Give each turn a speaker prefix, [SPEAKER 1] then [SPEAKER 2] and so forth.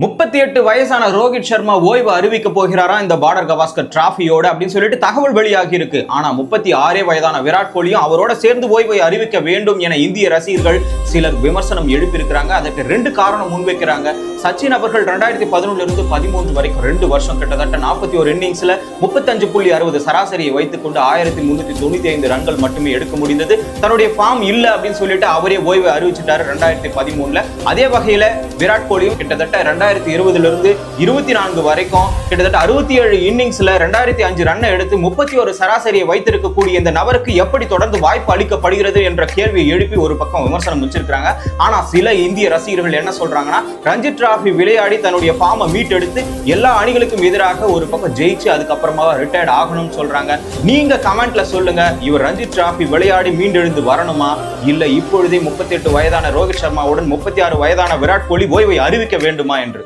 [SPEAKER 1] 38 வயசான ரோஹித் சர்மா ஓய்வு அறிவிக்க போகிறாரா இந்த பார்டர் கவாஸ்கர் டிராஃபியோட அப்படின்னு சொல்லிட்டு தகவல் வெளியாகி இருக்கு. ஆனா 36 வயதான விராட் கோலியும் அவரோட சேர்ந்து ஓய்வை அறிவிக்க வேண்டும் என இந்திய ரசிகர்கள் சிலர் விமர்சனம் எழுப்பியிருக்கிறாங்க. அதற்கு 2 காரணம் முன்வைக்கிறாங்க. சச்சின் அவர்கள் 2011 இருந்து 13 வரைக்கும் 2 வருஷம் கிட்டத்தட்ட 41 இன்னிங்ஸ்ல 35.60 சராசரியை வைத்துக் கொண்டு 1395 ரன்கள் மட்டுமே எடுக்க முடிந்தது. தன்னுடைய ஃபார்ம் இல்ல அப்படின்னு சொல்லிட்டு அவரே ஓய்வை அறிவிச்சிட்டாரு 2013. அதே வகையில விராட் கோலியும் கிட்டத்தட்ட 2020 இருந்து 24 வரைக்கும் கிட்டத்தட்ட 67 இன்னிங்ஸ்ல 2005 ரன் எடுத்து 31 சராசரியை வைத்திருக்கக்கூடிய இந்த நபருக்கு எப்படி தொடர்ந்து வாய்ப்பு அளிக்கப்படுகிறது என்ற கேள்வியை எழுப்பி ஒரு பக்கம் விமர்சனம் வச்சிருக்காங்க. ஆனா சில இந்திய ரசிகர்கள் என்ன சொல்றாங்கன்னா, ரஞ்சி டிராபி விளையாடி தன்னுடைய ஃபார்மை மீட்டெடுத்து எல்லா அணிகளுக்கும் எதிராக ஒரு பக்கம் ஜெயிச்சு அதுக்கப்புறமா ரிட்டையர்ட் ஆகணும்னு சொல்றாங்க. நீங்க கமெண்ட்ல சொல்லுங்க, இவர் ரஞ்சி டிராபி விளையாடி மீண்டெழுந்து வரணுமா, இல்ல இப்பொழுதே 38 வயதான ரோஹித் சர்மாவுடன் 36 வயதான விராட் கோலி ஓய்வை அறிவிக்க வேண்டுமா என்று.